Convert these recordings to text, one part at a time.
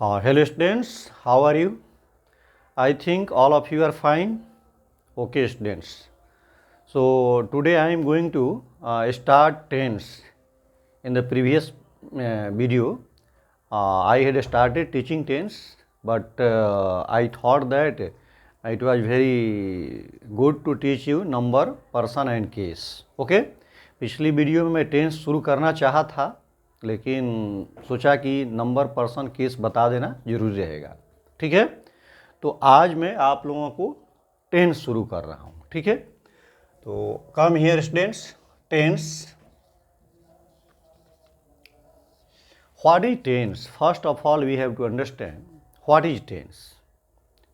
Hello students, how are you? I think all of you are fine. Okay students. So today I am going to start tense. In the previous video, I had started teaching tense, but I thought that it was very good to teach you number, person and case. Okay? पिछली video में मैं tense शुरू करना चाहा था, लेकिन सोचा कि नंबर, पर्सन, केस बता देना जरूरी रहेगा। ठीक है, तो आज मैं आप लोगों को टेंस शुरू कर रहा हूँ। ठीक है, तो come here students, tense. What is tense? First of all we have to understand what is tense.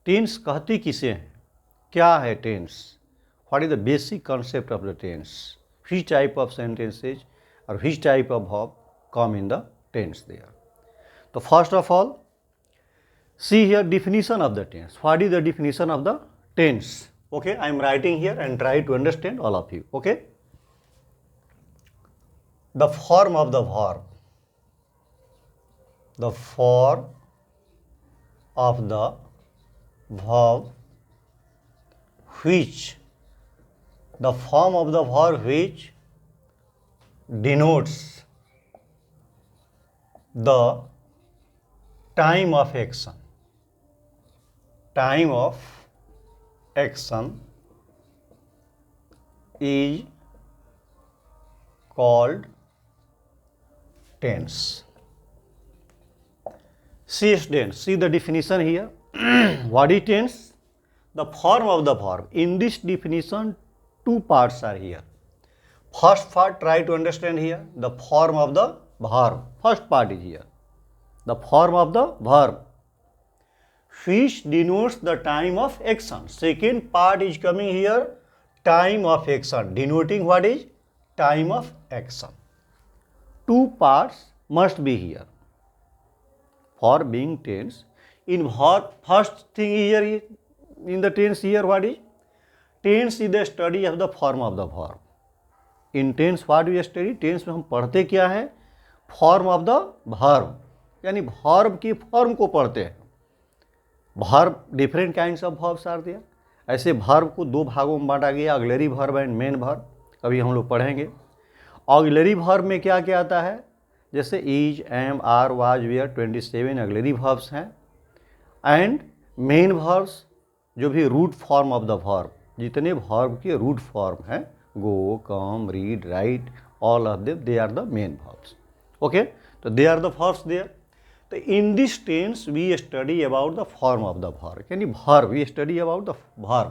Tense कहती किसे हैं, क्या है tense, what is the basic concept of the tense, which type of sentences or which type of verb come in the tense there. So first of all, see here definition of the tense. What is the definition of the tense? Okay, I am writing here and try to understand all of you. Okay, the form of the verb, the form of the verb which, the form of the verb which denotes the time of action. Time of action is called tense. See students, see the definition here. What is tense? The form of the verb. In this definition, two parts are here. First part, try to understand here, the form of the verb. First part is here, the form of the verb which denotes the time of action. Second part is coming here, time of action, denoting what is time of action. Two parts must be here for being tense. In verb, first thing here in the tense here, what is? Tense is the study of the form of the verb. In tense what we study, tense में हम पढ़ते क्या है, form of the verb, यानी verb की form को पढ़ते हैं। Verb, different kinds of verbs are there. ऐसे वर्ब को दो भागों में बांटा गया, auxiliary verb and main verb. अभी हम लोग पढ़ेंगे ऑक्सिलरी वर्ब में क्या क्या आता है, जैसे is, am, are, was, were, 27 auxiliary verbs हैं। एंड मेन वर्ब्स जो भी root form of the verb, जितने वर्ब के रूट फॉर्म हैं, go, come, read, write, all of them, they are the main verbs. Okay, so they are the verbs there. So in this tense we study about the form of the verb. यानी verb, we study about the verb,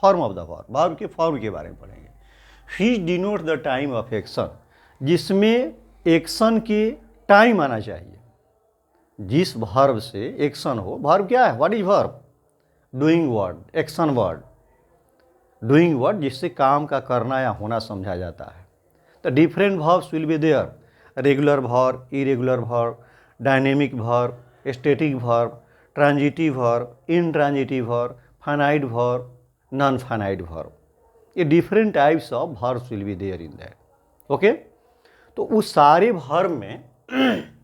form of the verb, verb के form के बारे में पढ़ेंगे। which denotes the time of action, जिसमें action के time आना चाहिए। जिस verb से एक्शन हो, verb क्या है, what is verb? doing word, action word, doing word, जिससे काम का करना या होना समझा जाता है। तो different verbs will be there, regular verb, irregular verb, dynamic verb, static verb, transitive verb, intransitive verb, finite verb, non finite verb. ये different types of verbs will be there in that. Okay, तो उस सारे verb में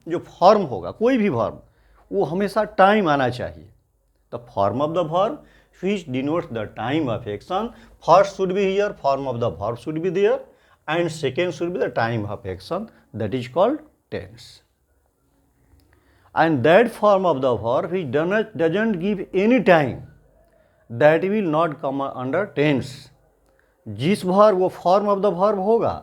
जो form होगा, कोई भी verb, वो हमेशा टाइम आना चाहिए। The form of the verb which denotes the time of action. First should be here, form of the verb should be there, and second should be the time of action, that is called tense. And that form of the verb which doesn't give any time, that will not come under tense. जिस verb, वो form of the verb होगा,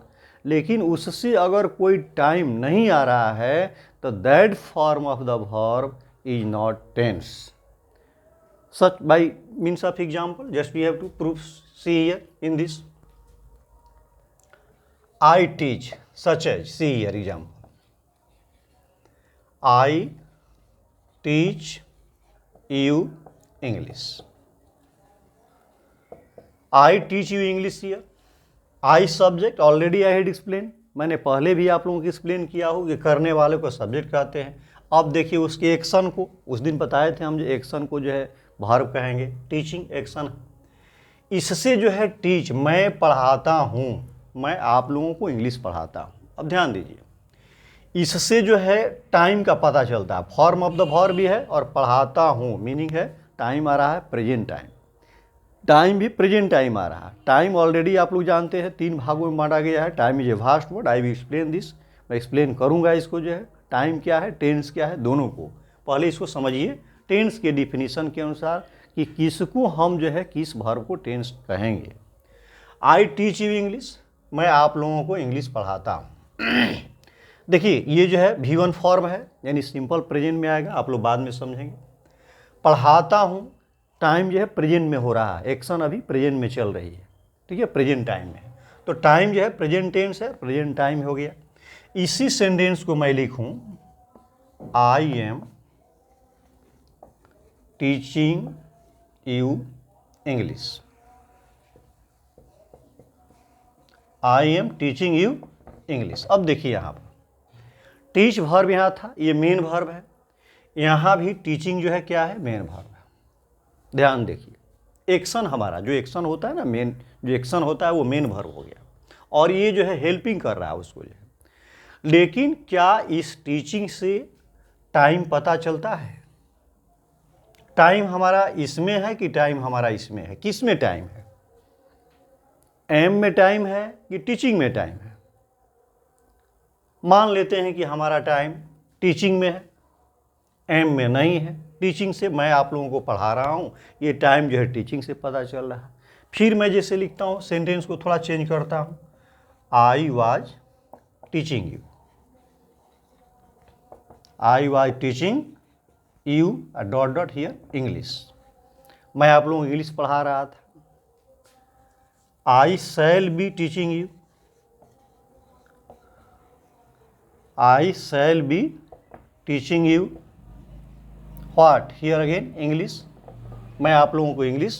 लेकिन उससे अगर कोई time नहीं आ रहा है, तो that form of the verb is not tense. Such by means of example, just we have to prove, see here in this, I teach, such as, see here example, I teach you English. I teach you English here, I subject, already I had explained, मैंने पहले भी आप लोगों को explain किया हो कि करने वाले को सब्जेक्ट कहते हैं। अब देखिए उसके एक्शन को, उस दिन बताए थे हम, जो एक्शन को जो है वर्ब कहेंगे, टीचिंग एक्शन। इससे जो है टीच, मैं पढ़ाता हूँ, मैं आप लोगों को इंग्लिश पढ़ाता हूँ। अब ध्यान दीजिए, इससे जो है टाइम का पता चलता है। फॉर्म ऑफ द वर्ब भी है और पढ़ाता हूँ मीनिंग है टाइम आ रहा है प्रेजेंट टाइम, टाइम भी प्रेजेंट टाइम आ रहा है। टाइम ऑलरेडी आप लोग जानते हैं 3 भागों में बांटा गया है। Time is a vast word, I will explain this, मैं एक्सप्लेन करूंगा इसको जो है टाइम क्या है टेंस क्या है दोनों को। पहले इसको समझिए टेंस के डिफिनीशन के अनुसार कि किसको हम जो है किस वर्ब को टेंस कहेंगे। आई टीच यू इंग्लिश, मैं आप लोगों को इंग्लिश पढ़ाता हूँ। देखिए ये जो है V1 फॉर्म है यानी सिंपल प्रेजेंट में आएगा, आप लोग बाद में समझेंगे। पढ़ाता हूँ टाइम जो है प्रेजेंट में हो रहा है, एक्शन अभी प्रेजेंट में चल रही है, ठीक है, प्रेजेंट टाइम में है। तो टाइम जो है प्रेजेंट टेंस है, प्रेजेंट टाइम हो गया। इसी सेंटेंस को मैं लिखूं आई am teaching you English, I am teaching you English. अब देखिए यहाँ पर टीच वर्ब यहाँ था, ये मेन वर्ब है, यहाँ भी टीचिंग जो है क्या है मेन वर्ब है। ध्यान देखिए एक्शन हमारा जो एक्शन होता है ना, मेन जो एक्शन होता है वो मेन वर्ब हो गया और ये जो है हेल्पिंग कर रहा है उसको जो है। लेकिन क्या इस टीचिंग से टाइम पता चलता है? टाइम हमारा इसमें है कि टाइम हमारा इसमें है? किस में टाइम है? एम में टाइम है कि टीचिंग में टाइम है? मान लेते हैं कि हमारा टाइम टीचिंग में है, एम में नहीं है। टीचिंग से मैं आप लोगों को पढ़ा रहा हूँ, ये टाइम जो है टीचिंग से पता चल रहा है। फिर मैं जैसे लिखता हूँ सेंटेंस को थोड़ा चेंज करता हूँ, I was teaching you, I was teaching you dot dot here English, मैं आप लोगों को इंग्लिश पढ़ा रहा था। I shall be teaching you, I shall be teaching you what here again English, मैं आप लोगों को इंग्लिश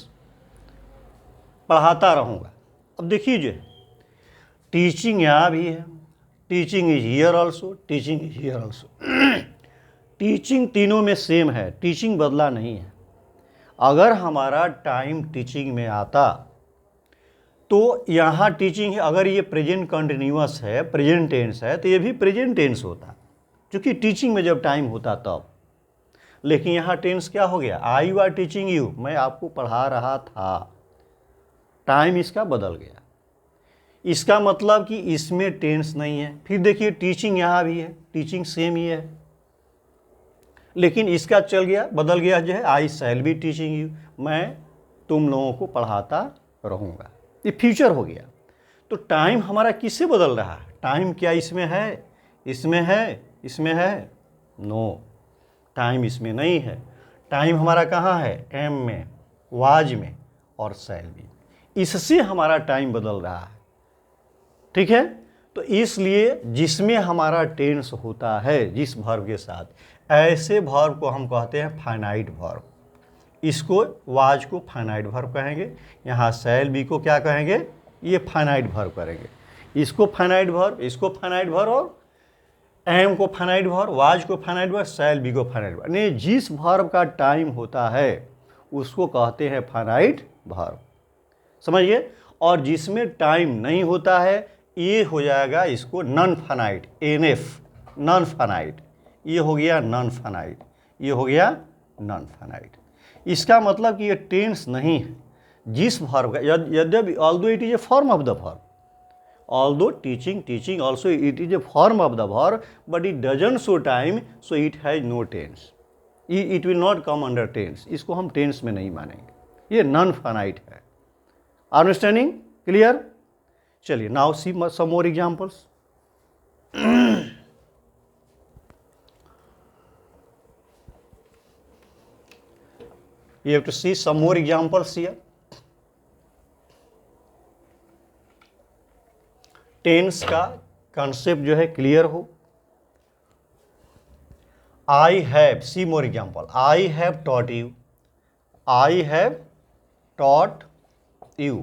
पढ़ाता रहूँगा। अब देखिए जो टीचिंग यहाँ भी है, teaching is here also, teaching is here also. Teaching तीनों में सेम है, टीचिंग बदला नहीं है। अगर हमारा टाइम टीचिंग में आता तो यहाँ टीचिंग है, अगर ये प्रेजेंट कंटिन्यूअस है प्रेजेंट टेंस है तो ये भी प्रेजेंट टेंस होता, क्योंकि टीचिंग में जब टाइम होता तब। लेकिन यहाँ टेंस क्या हो गया, आई वाज टीचिंग यू, मैं आपको पढ़ा रहा था, टाइम इसका बदल गया। इसका मतलब कि इसमें टेंस नहीं है। फिर देखिए टीचिंग यहाँ भी है, टीचिंग सेम ही है, लेकिन इसका चल गया बदल गया जो है आई शैल बी टीचिंग यू, मैं तुम लोगों को पढ़ाता रहूँगा, ये फ्यूचर हो गया। तो टाइम हमारा किससे बदल रहा है? टाइम क्या इसमें है, इसमें है, इसमें है? नो, टाइम इसमें नहीं है। टाइम हमारा कहाँ है? एम में, वाज में और शैल में, इससे हमारा टाइम बदल रहा है, ठीक है। तो इसलिए जिसमें हमारा टेंस होता है जिस वर्ब के साथ, ऐसे वर्ब को हम कहते हैं फाइनाइट वर्ब। इसको वाज को फाइनाइट वर्ब कहेंगे, यहाँ शैल बी को क्या कहेंगे, ये फाइनाइट वर्ब करेंगे। इसको फाइनाइट वर्ब, इसको फाइनाइट वर्ब और एम को फाइनाइट वर्ब, वाज को फाइनाइट वर्ब, शैल बी को फाइनाइट वर्ब। यानी जिस वर्ब का टाइम होता है उसको कहते हैं फाइनाइट वर्ब, समझिए। और जिसमें टाइम नहीं होता है ये हो जाएगा इसको non finite, NF, non finite. ये हो गया नॉन फाइनाइट, ये हो गया नॉन फाइनाइट। इसका मतलब कि ये टेंस नहीं है जिस वर्ब का, यद्यपि although it is a form of the verb, although teaching also it is a form of the verb, but it doesn't show time, so it has no tense, it will not come under tense, इसको हम tense में नहीं मानेंगे, ये non finite है। Understanding clear? चलिए now see some more examples. You have to see some more examples here. Tense का concept जो है क्लियर हो। I have, see more example, I have taught you, I have taught you,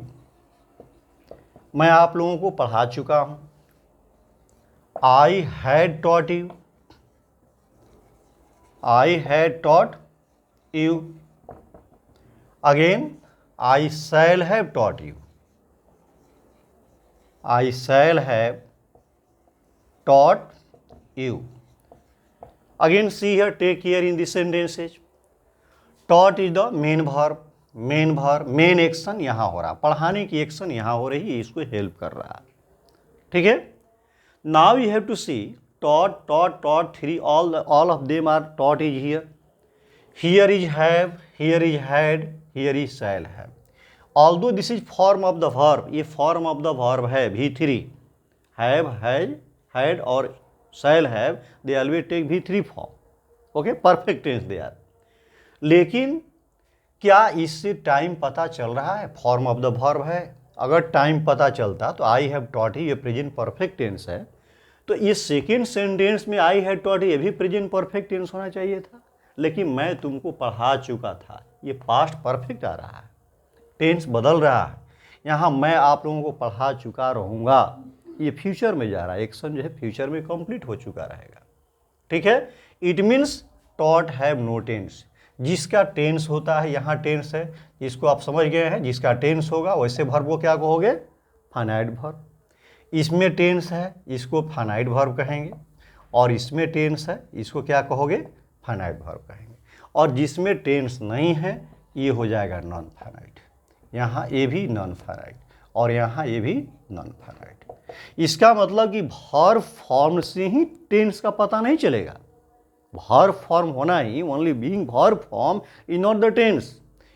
मैं आप लोगों को पढ़ा चुका हूं। I had taught you, I had taught you. Again I shall have taught you, I shall have taught you. Again see here, take care in the sentences. Taught is the main verb, main action यहाँ हो रहा, पढ़ाने की action यहाँ हो रही है, इसको हेल्प कर रहा है, ठीक है. Now you have to see taught 3, all of them are taught is here. Here is have, here is had, here is shall have. Although this is form of the verb, ये form of the verb है V3, have, has, had और shall have, they always take V3 form. Okay, perfect tense they are. लेकिन क्या इससे time पता चल रहा है? फॉर्म ऑफ द वर्ब है. अगर टाइम पता चलता तो आई हैव टॉट ही ये प्रेजेंट परफेक्ट टेंस है, तो ये सेकेंड सेंटेंस में आई हैव टॉट ये भी प्रेजेंट परफेक्ट टेंस होना चाहिए था. लेकिन मैं तुमको पढ़ा चुका था, ये पास्ट परफेक्ट आ रहा है, टेंस बदल रहा है. यहाँ मैं आप लोगों को पढ़ा चुका रहूँगा, ये फ्यूचर में जा रहा है, एक्शन जो है फ्यूचर में कंप्लीट हो चुका रहेगा, ठीक है. It means taught have no tense. जिसका टेंस होता है, यहाँ टेंस है, इसको आप समझ गए हैं, जिसका टेंस होगा वैसे वर्ब को क्या कहोगे? Finite verb. इसमें टेंस है, इसको फाइनाइट वर्ब कहेंगे, और इसमें टेंस है, इसको क्या कहोगे? फाइनाइट वर्ब कहेंगे. और जिसमें टेंस नहीं है ये हो जाएगा नॉन फाइनाइट. यहाँ ये भी नॉन फाइनाइट और यहाँ ये भी नॉन फाइनाइट. इसका मतलब कि वर्ब फॉर्म से ही टेंस का पता नहीं चलेगा. verb form होना ही, only being verb form is not the tense.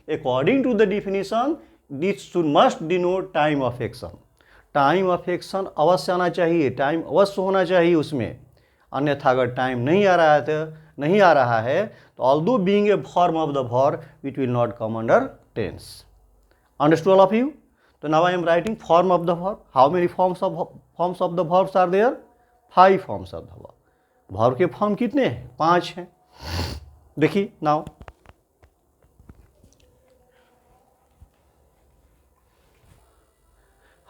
According to the definition, this must denote time of action. Time of action अवश्य आना चाहिए, टाइम अवश्य होना चाहिए उसमें. अन्यथा अगर टाइम नहीं आ रहा है तो although being a form of the verb, it will not come under tense. Understood all of you? So now I am writing form of the verb. How many forms of the verbs are there? 5 forms of the verb. Verb के form कितने हैं? 5 हैं. देखिए now,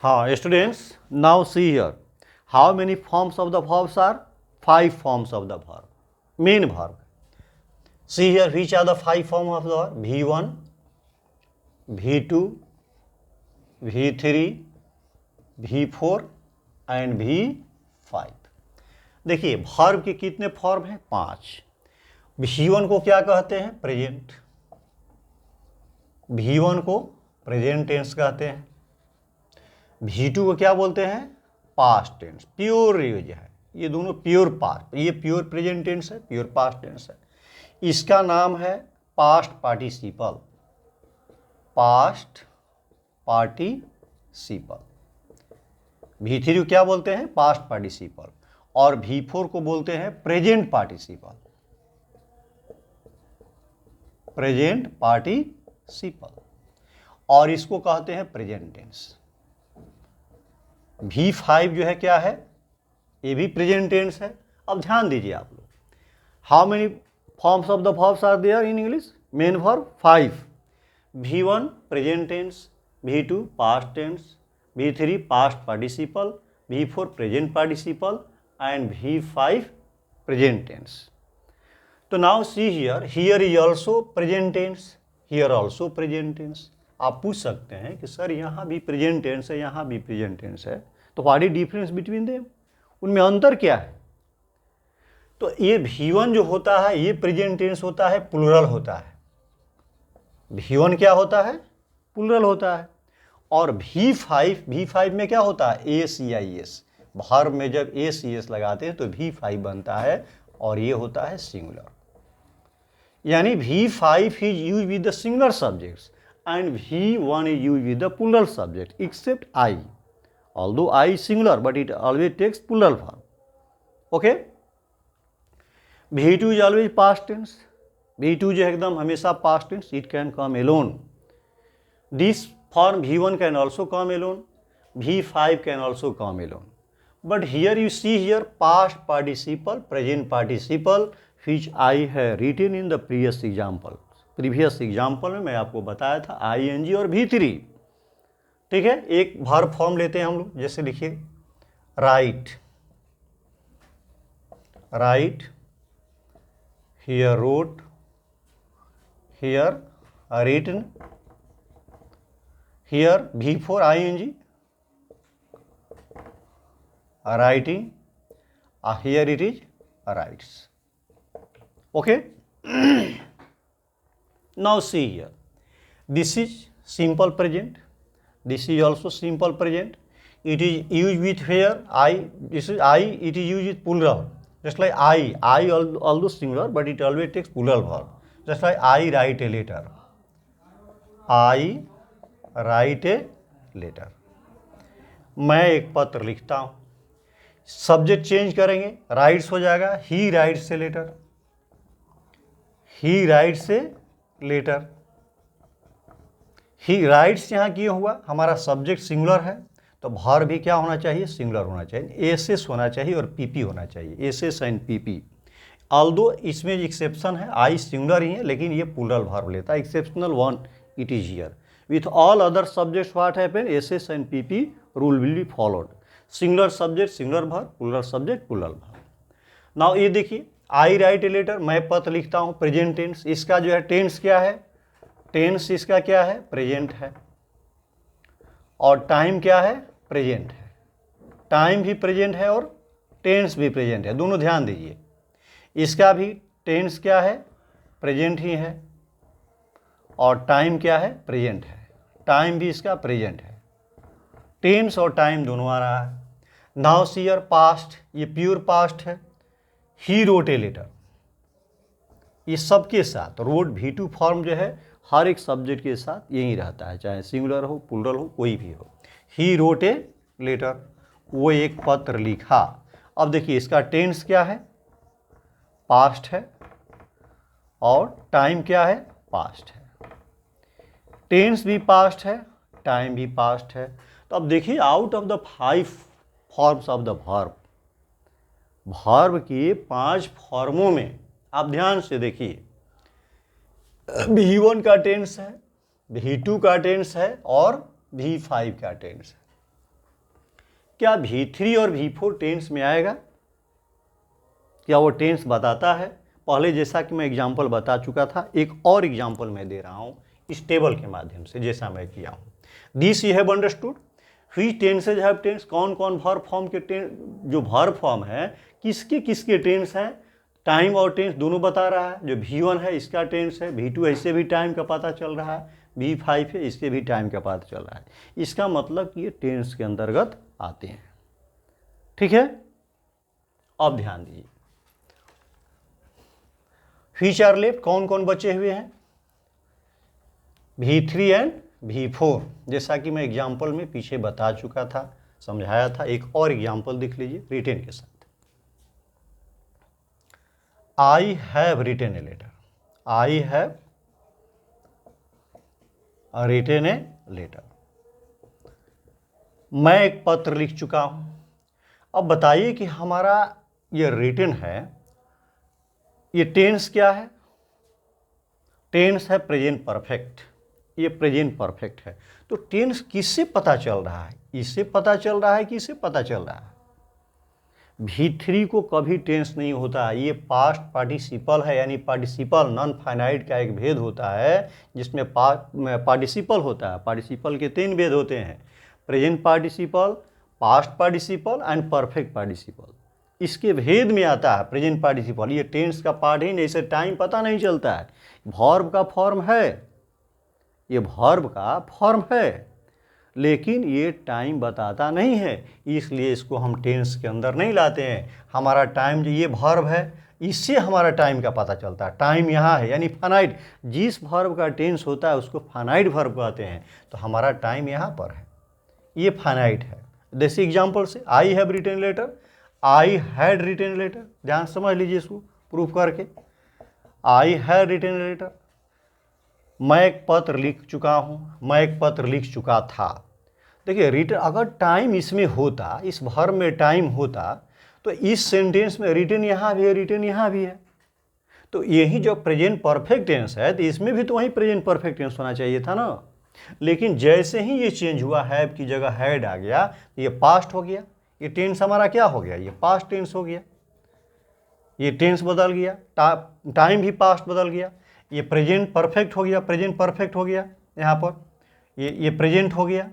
हाँ students, now see here, how many forms of the verbs are? 5 forms of the verb, main verb. See here, which are the 5 form of the verb? V1, V2, V3, V4 and V5. देखिए verb के कितने form हैं? 5. V1 को क्या कहते हैं? Present. V1 को present tense कहते हैं. V2 को क्या बोलते हैं? पास्ट टेंस, प्योर यूज है. ये दोनों प्योर पास्ट, ये प्योर प्रेजेंट टेंस है, प्योर पास्ट टेंस है. इसका नाम है past participle. Past participle. V3 को क्या बोलते हैं? Past participle. और V4 को बोलते हैं प्रेजेंट पार्टिसिपल. Present participle. और इसको कहते हैं प्रेजेंट टेंस. V5 जो है क्या है? ये भी प्रेजेंट टेंस है. अब ध्यान दीजिए आप लोग, how many forms of the verbs are there in English? Main verb 5. V1 present tense, V2 past tense, V3 past participle, V4 present participle and V5 present tense. तो now see here, here is also present tense, here also present tense. आप पूछ सकते हैं कि sir यहाँ भी present tense है, यहाँ भी present tense है, तो what is difference between them? उनमें अंतर क्या है? तो ये V1 जो होता है ये present tense होता है, प्लूरल होता है. V1 क्या होता है? प्लूरल होता है. और V5 में क्या होता है? ACIS. वर्ब में जब ACS लगाते हैं तो V5 बनता है और ये होता है सिंगुलर. यानी V5 is used with the singular subjects and V1 is used with the plural subject except I. Although I is singular but it always takes plural form. Okay? V2 is always past tense. V2 जो है एकदम हमेशा past tense. It can come alone. This form V1 can also come alone. V5 can also come alone. But here you see here past participle, present participle, which I have written in the previous example. Previous example में मैं आपको बताया था ING और V3. ठीक है, एक verb form लेते हैं हम लोग. जैसे लिखिए write, write, here wrote, here written, here V4 ING, writing, here it is writes. Okay. Now see here, this is simple present, this is also simple present. It is used with where I, this is I, it is used with plural, just like I although singular but it always takes plural verb, just like I write a letter, I write a letter. मैं एक पत्र लिखता हूँ, subject change करेंगे, writes हो जाएगा he writes a letter, he writes a letter. He writes यहाँ किए हुआ, हमारा सब्जेक्ट सिंगुलर है तो वर्ब भी क्या होना चाहिए, सिंगुलर होना चाहिए, एसएस होना चाहिए और पीपी होना चाहिए, एसएस एंड पीपी। ऑल्दो इसमें एक्सेप्शन है, आई सिंगुलर ही है लेकिन ये प्लूरल वर्ब लेता है, exceptional one it is here. With all other subjects what happen, SS and PP rule will be followed. Singular subject singular verb, plural subject plural verb. Now ये देखिए, आई right ए letter, मैं पत्र लिखता हूँ, present tense, इसका जो है tense क्या है, टेंस इसका क्या है, प्रेजेंट है, और टाइम क्या है, प्रेजेंट है। टाइम भी प्रेजेंट है और टेंस भी प्रेजेंट है, दोनों ध्यान दीजिए। इसका भी टेंस क्या है, प्रेजेंट ही है, और टाइम क्या है, प्रेजेंट है। टाइम भी इसका प्रेजेंट है, टेंस और टाइम दोनों आ रहा है। नाउ सीयर पास्ट, ये प्योर पास्ट है। ही रोट ए लेटर, ये सबके साथ रोट V2 फॉर्म जो है हर एक सब्जेक्ट के साथ यही रहता है, चाहे सिंगुलर हो प्लूरल हो कोई भी हो। ही रोट ए लेटर, वो एक पत्र लिखा। अब देखिए इसका टेंस क्या है, पास्ट है, और टाइम क्या है, पास्ट है। टेंस भी पास्ट है, टाइम भी पास्ट है। तो अब देखिए out of the 5 forms of the verb, verb के 5 फॉर्मों में आप ध्यान से देखिए, V1 का टेंस है, V2 का टेंस है और V5 का टेंस है। क्या V3 और V4 टेंस में आएगा? क्या वो टेंस बताता है? पहले जैसा कि मैं एग्जाम्पल बता चुका था, एक और एग्जाम्पल मैं दे रहा हूँ इस टेबल के माध्यम से, जैसा मैं किया हूँ। This you have understood, which tenses have tense, कौन कौन वर्ब फॉर्म के टेंस, जो वर्ब फॉर्म है किसके किसके टेंस हैं, टाइम और टेंस दोनों बता रहा है। जो V1 है इसका टेंस है, V2 इससे भी टाइम का पता चल रहा है, V5 है इसके भी टाइम का पता चल रहा है। इसका मतलब कि ये टेंस के अंतर्गत आते हैं, ठीक है। अब ध्यान दीजिए, व्हिच आर लेफ्ट, कौन कौन बचे हुए हैं, V3 एंड V4, जैसा कि मैं एग्जाम्पल में पीछे बता चुका था, समझाया था। एक और एग्जाम्पल देख लीजिए रिटेन के साथ। I have written a letter, I have written a letter, मैं एक पत्र लिख चुका हूं। अब बताइए कि हमारा ये रिटेन है, ये टेंस क्या है, टेंस है प्रेजेंट परफेक्ट, ये प्रेजेंट परफेक्ट है। तो टेंस किससे पता चल रहा है, इससे पता चल रहा है कि इससे पता चल रहा है। V3 को कभी टेंस नहीं होता है, ये पास्ट पार्टिसिपल है, यानी पार्टिसिपल नॉन फाइनाइट का एक भेद होता है, जिसमें पार्टिसिपल होता है। पार्टिसिपल के 3 भेद होते हैं, present participle, past participle and perfect participle. इसके भेद में आता है प्रेजेंट पार्टिसिपल, ये टेंस का पार्ट ही नहीं, इसे टाइम पता नहीं चलता है। वर्ब का फॉर्म है, ये वर्ब का फॉर्म है, लेकिन ये टाइम बताता नहीं है, इसलिए इसको हम टेंस के अंदर नहीं लाते हैं। हमारा टाइम जो ये वर्ब है, इससे हमारा टाइम का पता चलता है। टाइम यहाँ है, यानी फाइनाइट, जिस वर्ब का टेंस होता है उसको फाइनाइट वर्ब कहते हैं, तो हमारा टाइम यहाँ पर है, ये फाइनाइट है। जैसे एग्जाम्पल से, I have written letter, I had written letter, ध्यान समझ लीजिए इसको प्रूफ करके। आई हैड रिटेन लेटर, मैं एक पत्र लिख चुका हूँ, मैं एक पत्र लिख चुका था। देखिए रिटन, अगर टाइम इसमें होता, इस वर्ब में टाइम होता, तो इस सेंटेंस में रिटन यहाँ भी है, रिटन यहाँ भी है। तो यही जो प्रेजेंट परफेक्ट टेंस है, तो इसमें भी तो वही प्रेजेंट परफेक्ट टेंस होना चाहिए था ना। लेकिन जैसे ही ये चेंज हुआ, हैव की जगह हैड आ गया, तो ये पास्ट हो गया, ये टेंस हमारा क्या हो गया, ये पास्ट टेंस हो गया, ये टेंस बदल गया, टाइम भी पास्ट बदल गया। ये प्रेजेंट परफेक्ट हो गया, प्रेजेंट परफेक्ट हो गया यहाँ पर, ये प्रेजेंट हो गया,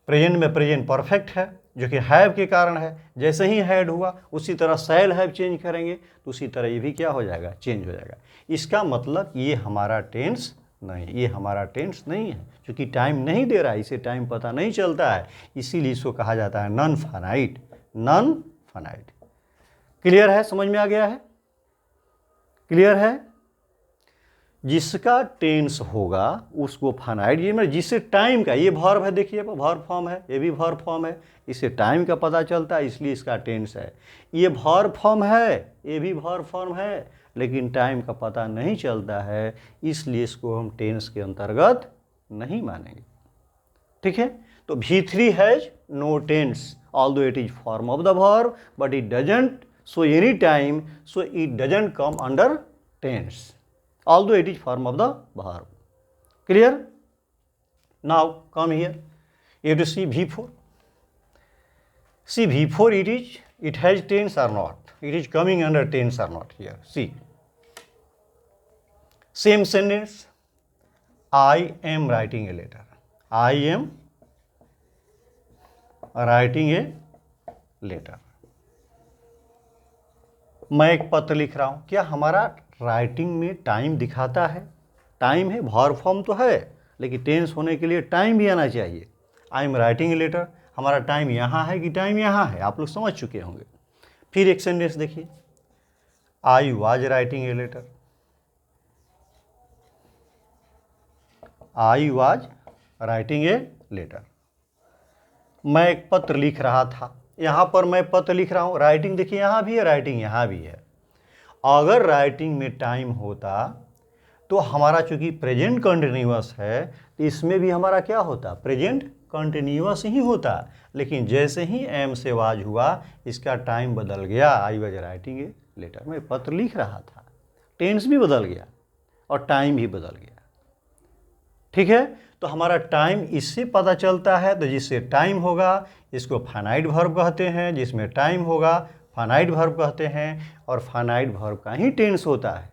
प्रेजेंट में प्रेजेंट परफेक्ट है, जो कि हैव के कारण है। जैसे ही हैड हुआ उसी तरह शैल हैव चेंज करेंगे तो उसी तरह ये भी क्या हो जाएगा, चेंज हो जाएगा। इसका मतलब ये हमारा टेंस नहीं, ये हमारा टेंस नहीं है, क्योंकि टाइम नहीं दे रहा है, इसे टाइम पता नहीं चलता है, इसीलिए इसको कहा जाता है non finite, non finite. Clear है, समझ में आ गया है, क्लियर है। जिसका टेंस होगा उसको फाइनाइट, ये मतलब जिससे टाइम का, ये वर्ब है, देखिए वर्ब फॉर्म है, ये भी वर्ब फॉर्म है, इससे टाइम का पता चलता है, इसलिए इसका टेंस है। ये वर्ब फॉर्म है, ये भी वर्ब फॉर्म है, लेकिन टाइम का पता नहीं चलता है, इसलिए इसको हम टेंस के अंतर्गत नहीं मानेंगे। ठीक है, तो V3 has no tense although it is form of the verb but it doesn't show any time, so it doesn't come under tense although it is form of the verb. Clear? Now come here, you have to see V4. See V4, it has tense or not, it is coming under tense or not here. See, same sentence, I am writing a letter, I am writing a letter, मैं एक पत्र लिख रहा हूं। क्या हमारा writing में time दिखाता है? टाइम है, वर्ब फॉर्म तो है, लेकिन टेंस होने के लिए टाइम भी आना चाहिए। I am writing a letter, हमारा टाइम यहाँ है कि टाइम यहाँ है, आप लोग समझ चुके होंगे। फिर एक सेंटेंस देखिए, I was writing a letter, I was writing a letter, मैं एक पत्र लिख रहा था। यहाँ पर मैं पत्र लिख रहा हूँ, राइटिंग देखिए यहाँ भी है, राइटिंग यहाँ भी है। अगर राइटिंग में टाइम होता तो हमारा चूंकि प्रेजेंट कंटिन्यूअस है तो इसमें भी हमारा क्या होता, प्रेजेंट कंटिन्यूअस ही होता, लेकिन जैसे ही एम से वाज हुआ इसका टाइम बदल गया, I was writing a letter, मैं पत्र लिख रहा था, टेंस भी बदल गया और टाइम भी बदल गया। ठीक है, तो हमारा टाइम इससे पता चलता है, तो जिससे टाइम होगा इसको फाइनाइट वर्ब कहते हैं, जिसमें टाइम होगा फाइनाइट वर्ब कहते हैं, और फाइनाइट वर्ब का ही टेंस होता है।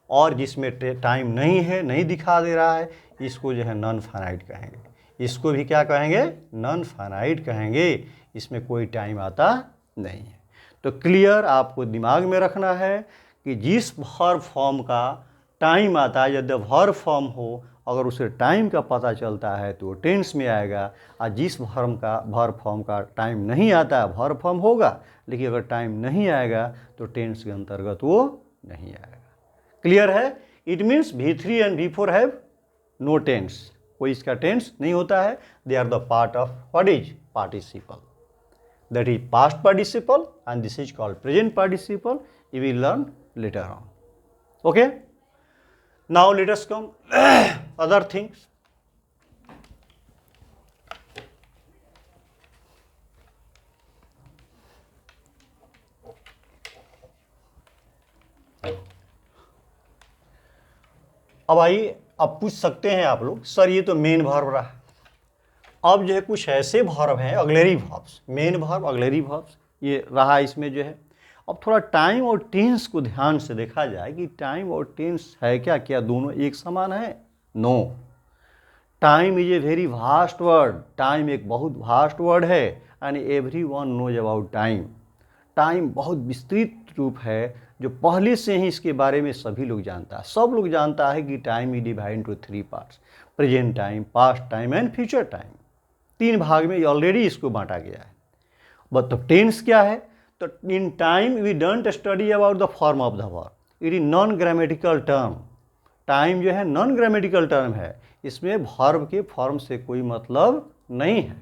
और जिसमें टाइम नहीं है, नहीं दिखा दे रहा है, इसको जो है नॉन फाइनाइट कहेंगे, इसको भी क्या कहेंगे, नॉन फाइनाइट कहेंगे, इसमें कोई टाइम आता नहीं है। तो क्लियर, आपको दिमाग में रखना है कि जिस वर्ब फॉर्म का टाइम आता है, यदि वर्ब फॉर्म हो, अगर उसे टाइम का पता चलता है तो टेंस में आएगा, और जिस वर्ब फॉर्म का टाइम नहीं आता है, वर्ब फॉर्म होगा लेकिन अगर टाइम नहीं आएगा तो टेंस के अंतर्गत वो नहीं आएगा। क्लियर है? It means V3 and V4 have no tense, कोई इसका टेंस नहीं होता है, they are the part of what is participle, that is past participle and this is called present participle, you will learn later on. Okay, now let us come other things. अब आइए, अब पूछ सकते हैं आप लोग, सर ये तो मेन वर्ब रहा, अब जो है कुछ ऐसे वर्ब हैं auxiliary verbs, main verb auxiliary verbs ये रहा इसमें जो है। अब थोड़ा टाइम और टेंस को ध्यान से देखा जाए कि टाइम और टेंस है क्या, क्या दोनों एक समान है? No, time is a very vast word, time एक बहुत वास्ट वर्ड है, and everyone knows about time. Time बहुत विस्तृत रूप है जो पहले से ही इसके बारे में सभी लोग जानता है, सब लोग जानता है कि time is divide into 3 parts, present time, past time and future time. 3 भाग में ऑलरेडी इसको बांटा गया है। बट तो टेंस क्या है? तो in time we don't study about the form of the verb, it is non grammatical term. Time जो है नॉन ग्रामेटिकल टर्म है, इसमें वर्ब के फॉर्म से कोई मतलब नहीं है।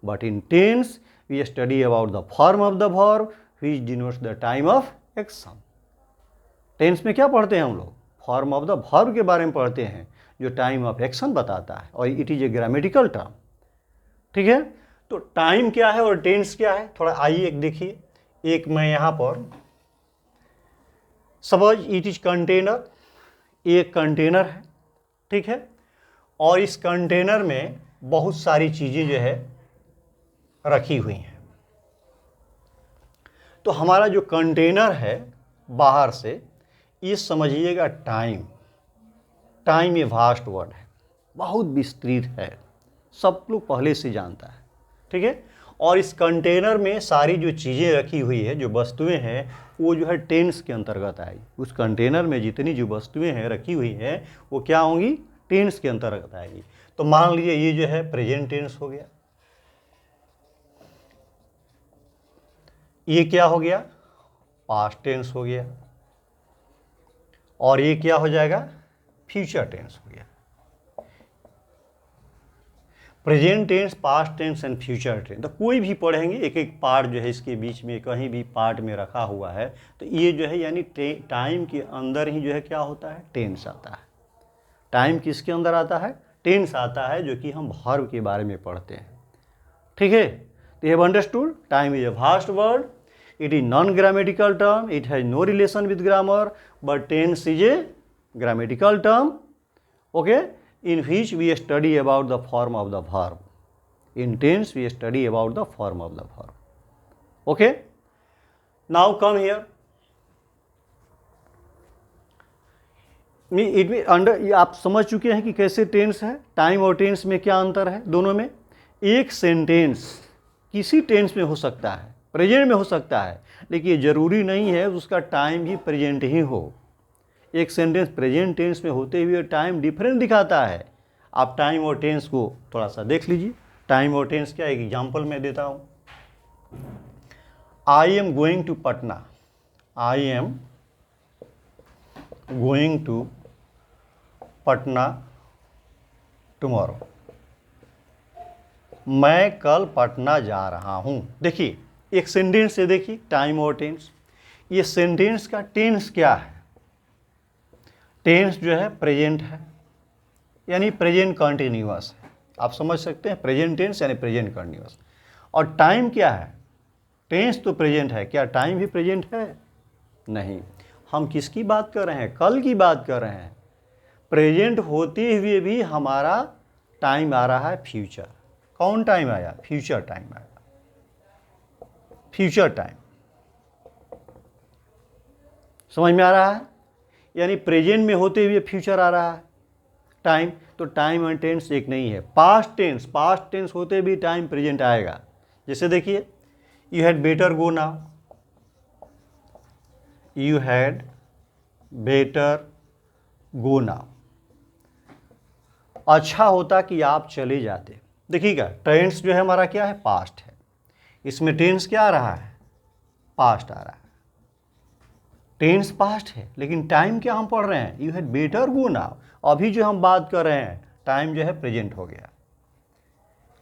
But in tense we study about the form of the verb which denotes the time of action. Tense में क्या पढ़ते हैं हम लोग? फॉर्म ऑफ द वर्ब के बारे में पढ़ते हैं जो टाइम ऑफ एक्शन बताता है, और it is a grammatical term. ठीक है, तो टाइम क्या है और टेंस क्या है, थोड़ा आइए एक देखिए। एक मैं यहाँ पर सपोज इट इज कंटेनर, एक कंटेनर है, ठीक है, और इस कंटेनर में बहुत सारी चीज़ें जो है रखी हुई हैं। तो हमारा जो कंटेनर है बाहर से, ये समझिएगा टाइम। टाइम ये वास्ट वर्ड है, बहुत विस्तृत है, सब लोग पहले से जानता है, ठीक है। और इस कंटेनर में सारी जो चीज़ें रखी हुई है, जो वस्तुएं हैं, वो जो है टेंस के अंतर्गत आएगी। उस कंटेनर में जितनी जो वस्तुएं हैं रखी हुई हैं वो क्या होंगी, टेंस के अंतर्गत आएगी। तो मान लीजिए ये जो है प्रेजेंट टेंस हो गया, ये क्या हो गया, पास्ट टेंस हो गया, और ये क्या हो जाएगा, फ्यूचर टेंस हो गया। Present tense, past tense and future tense, तो कोई भी पढ़ेंगे एक एक पार्ट जो है इसके बीच में कहीं भी पार्ट में रखा हुआ है, तो ये जो है यानी टाइम के अंदर ही जो है क्या होता है, टेंस आता है। टाइम किसके अंदर आता है, टेंस आता है, जो कि हम वर्ब के बारे में पढ़ते हैं। ठीक है, तो you have understood time is a vast word, it is non grammatical term, it has no relation with grammar, but tense is a grammatical term, okay, in which we study about the form of the verb. In tense we study about the form of the verb. Okay, now come here. आप समझ चुके हैं कि कैसे tense है, time और tense में क्या अंतर है दोनों में। एक सेंटेंस किसी टेंस में हो सकता है, प्रेजेंट में हो सकता है, लेकिन ये जरूरी नहीं है उसका टाइम भी प्रेजेंट ही हो। एक सेंटेंस प्रेजेंट टेंस में होते हुए टाइम डिफरेंट दिखाता है। आप टाइम और टेंस को थोड़ा सा देख लीजिए। टाइम और टेंस क्या, एक एग्जांपल मैं देता हूं। I am going to Patna, I am going to Patna tomorrow, मैं कल पटना जा रहा हूं। देखिए एक सेंटेंस से देखिए टाइम और टेंस, ये सेंटेंस का टेंस क्या है, टेंस जो है प्रेजेंट है, यानी प्रेजेंट कंटिन्यूअस है। आप समझ सकते हैं, प्रेजेंट टेंस यानी प्रेजेंट कंटिन्यूअस। और टाइम क्या है, टेंस तो प्रेजेंट है, क्या टाइम भी प्रेजेंट है, नहीं। हम किसकी बात कर रहे हैं, कल की बात कर रहे हैं। प्रेजेंट होते हुए भी हमारा टाइम आ रहा है फ्यूचर। कौन टाइम आया, फ्यूचर टाइम आया, फ्यूचर टाइम। समझ में आ रहा है, यानी प्रेजेंट में होते हुए फ्यूचर आ रहा है टाइम। तो टाइम एंड टेंस एक नहीं है। पास्ट टेंस होते भी टाइम प्रेजेंट आएगा। जैसे देखिए, you had better go now, you had better go now, अच्छा होता कि आप चले जाते। देखिएगा टेंस जो है हमारा क्या है, पास्ट है, इसमें टेंस क्या आ रहा है, पास्ट आ रहा है। टेंस पास्ट है लेकिन टाइम क्या हम पढ़ रहे हैं, you had better go now. अभी जो हम बात कर रहे हैं टाइम जो है प्रेजेंट हो गया,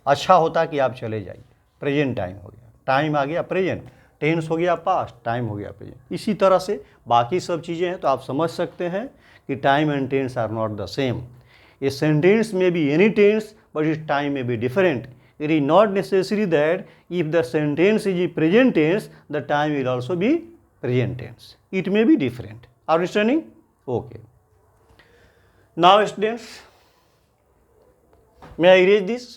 अच्छा होता कि आप चले जाइए, प्रेजेंट टाइम हो गया, टाइम आ गया प्रेजेंट, टेंस हो गया पास्ट, टाइम हो गया प्रेजेंट। इसी तरह से बाकी सब चीज़ें हैं। तो आप समझ सकते हैं कि time and tense are not the same. A sentence में be any tense but it time में be different. It is not necessary that if the sentence is in present tense, the time will also be present tense. It may be different. Are you understanding? Okay. Now students, may I erase this?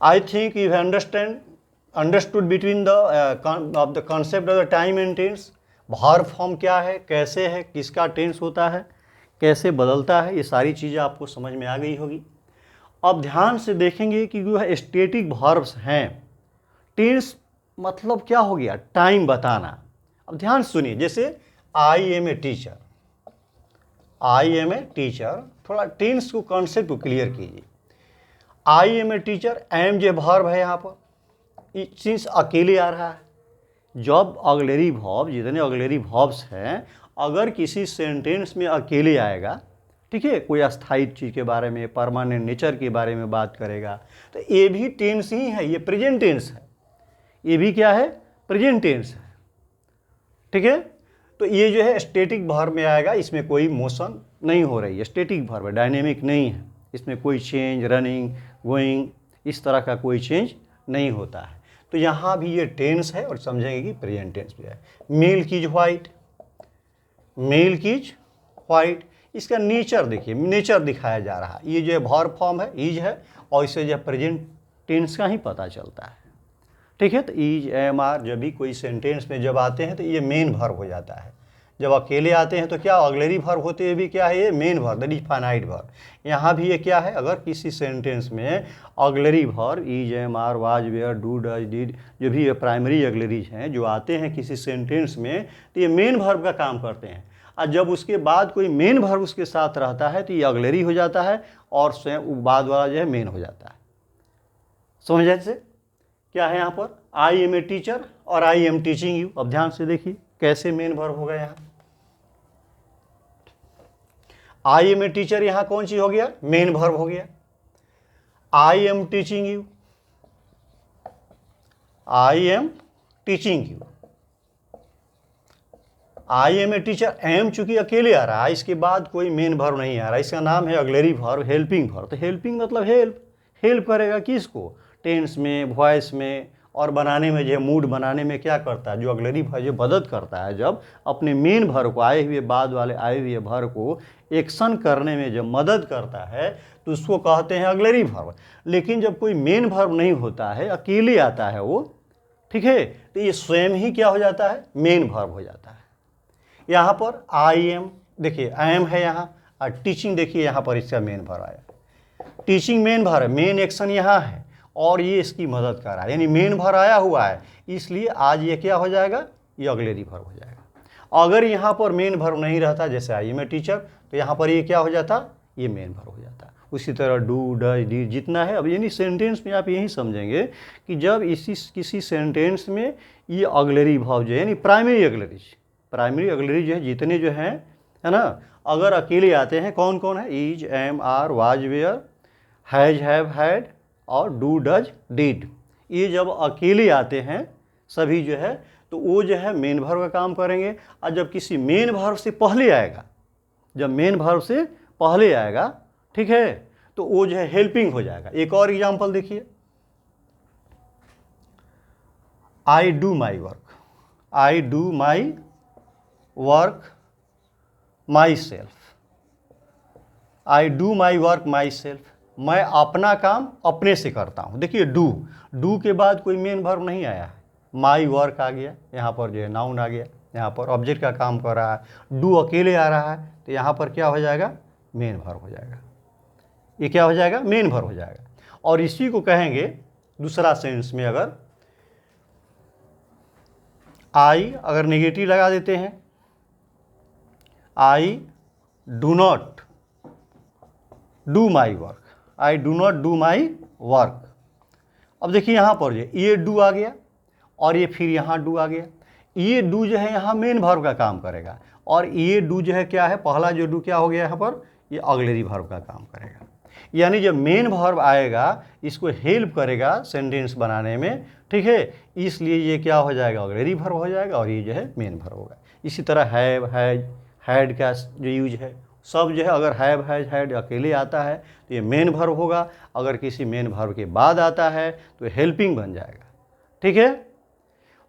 I think you have understood between the of the concept of the time and tense. verb form क्या है, कैसे है, किसका tense होता है, कैसे बदलता है, ये सारी चीज़ें आपको समझ में आ गई होगी। अब ध्यान से देखेंगे कि जो है स्टैटिक वर्ब्स हैं, टेंस मतलब क्या हो गया, टाइम बताना। अब ध्यान सुनिए, जैसे I am a teacher, I am a teacher, थोड़ा टेंस को कॉन्सेप्ट को क्लियर कीजिए। I am a teacher, am जो वर्ब है यहाँ पर, सिंस अकेले आ रहा है। जब ऑक्सिलरी वर्ब, जितने ऑक्सिलरी वर्ब्स हैं, अगर किसी सेंटेंस में अकेले आएगा, ठीक है, कोई अस्थायी चीज़ के बारे में, परमानेंट नेचर के बारे में बात करेगा, तो ये भी टेंस ही है, ये प्रेजेंट टेंस है, ये भी क्या है, प्रेजेंट टेंस है। ठीक है, तो ये जो है स्टैटिक वर्ब में आएगा, इसमें कोई मोशन नहीं हो रही है, स्टैटिक वर्ब है, डायनेमिक नहीं है, इसमें कोई चेंज, रनिंग, गोइंग, इस तरह का कोई चेंज नहीं होता है। तो यहाँ भी ये टेंस है और समझेंगे कि प्रेजेंट टेंस भी है। Milk is white, milk is white, इसका नेचर देखिए, नेचर दिखाया जा रहा है। ये जो है वर्ब फॉर्म है, इज है, और इससे जो प्रेजेंट टेंस का ही पता चलता है। ठीक है, तो इज, एम, आर जब भी कोई सेंटेंस में जब आते हैं तो ये मेन वर्ब हो जाता है। जब अकेले आते हैं तो क्या ऑक्सिलरी वर्ब होते हुए भी क्या है, ये main verb, that is finite verb. यहाँ भी ये क्या है, अगर किसी सेंटेंस में auxiliary verb is, am, are, was, were, do, does, did, जो भी ये प्राइमरी ऑक्सिलरीज हैं जो आते हैं किसी सेंटेंस में, तो ये मेन वर्ब का काम करते हैं। और जब उसके बाद कोई मेन वर्ब उसके साथ रहता है तो ये ऑक्सिलरी हो जाता है और स्वयं बाद वाला जो है मेन हो जाता है। समझ जैसे क्या है यहाँ पर, आई एम ए टीचर और आई एम टीचिंग यू। अब ध्यान से देखिए कैसे मेन वर्ब होगा यहाँ। आई एम ए टीचर यहाँ कौन चीज हो गया, मेन वर्ब हो गया। I am teaching you, I am teaching you, I am a teacher, am चूंकि अकेले आ रहा है, इसके बाद कोई मेन वर्ब नहीं आ रहा, इसका नाम है ऑक्सिलरी वर्ब, हेल्पिंग वर्ब। तो हेल्पिंग मतलब हेल्प करेगा किसको, टेंस में, वॉइस में, और बनाने में जो है मूड बनाने में क्या करता है, जो ऑक्सिलरी वर्ब जो मदद करता है, जब अपने मेन वर्ब को आए हुए बाद वाले आए हुए वर्ब को एक्शन करने में जब मदद करता है तो उसको कहते हैं ऑक्सिलरी वर्ब। लेकिन जब कोई मेन वर्ब नहीं होता है, अकेले आता है वो, ठीक है, तो ये स्वयं ही क्या हो जाता है, मेन वर्ब हो जाता है। यहाँ पर आई एम, देखिए आई एम है यहाँ, और टीचिंग देखिए यहाँ पर इसका मेन वर्ब आया, टीचिंग मेन वर्ब है, मेन एक्शन यहाँ है और ये इसकी मदद कर रहा है, यानी मेन वर्ब आया हुआ है, इसलिए आज ये क्या हो जाएगा, ये ऑक्सिलरी वर्ब हो जाएगा। अगर यहाँ पर मेन वर्ब नहीं रहता, जैसे आई एम ए टीचर, तो यहाँ पर ये क्या हो जाता, ये मेन वर्ब हो जाता। उसी तरह डू, डज, डिड जितना है, अब यानी सेंटेंस में आप यही समझेंगे कि जब किसी सेंटेंस में ये ऑक्सिलरी वर्ब जो है, यानी प्राइमरी ऑक्सिलरी जो है जितने जो हैं, है ना, अगर अकेले आते हैं, कौन कौन है, is, am, are, was, were, has, have, had और डू, डज, डिड, ये जब अकेले आते हैं सभी जो है, तो वो जो है मेन वर्ब का काम करेंगे। और जब किसी मेन वर्ब से पहले आएगा, जब मेन वर्ब से पहले आएगा, ठीक है, तो वो जो है हेल्पिंग हो जाएगा। एक और एग्जांपल देखिए, I do my work, I do my work my self, I do my work my self, मैं अपना काम अपने से करता हूँ। देखिए डू के बाद कोई मेन वर्ब नहीं आया है, माई वर्क आ गया, यहाँ पर जो है नाउन आ गया, यहाँ पर ऑब्जेक्ट का काम कर रहा है। डू अकेले आ रहा है तो यहाँ पर क्या हो जाएगा, मेन वर्ब हो जाएगा, ये क्या हो जाएगा, मेन वर्ब हो जाएगा। और इसी को कहेंगे दूसरा सेंस में, अगर आई अगर नेगेटिव लगा देते हैं, I do not do my work, I do not do my work. अब देखिए यहाँ पर जो ये डू आ गया और ये फिर यहाँ डू आ गया, ये डू जो है यहाँ मेन वर्ब का काम करेगा, और ये डू जो है क्या है, पहला जो डू क्या हो गया यहाँ पर, ये ऑक्सिलरी वर्ब का काम करेगा। यानी जब मेन वर्ब आएगा इसको हेल्प करेगा सेंटेंस बनाने में, ठीक है, इसलिए ये क्या हो जाएगा, ऑक्सिलरी वर्ब हो जाएगा और ये जो है मेन वर्ब होगा। इसी तरह हैव, हैज, हैड का जो यूज है, सब जो है अगर हैव, हैज, हैड अकेले आता है तो ये मेन वर्ब होगा, अगर किसी मेन वर्ब के बाद आता है तो हेल्पिंग बन जाएगा। ठीक है,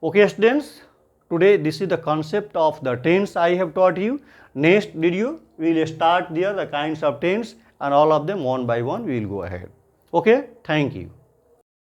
okay students, today this is the concept of the tense I have taught you. Next video we will start there the kinds of tense and all of them one by one we will go ahead. Okay, thank you.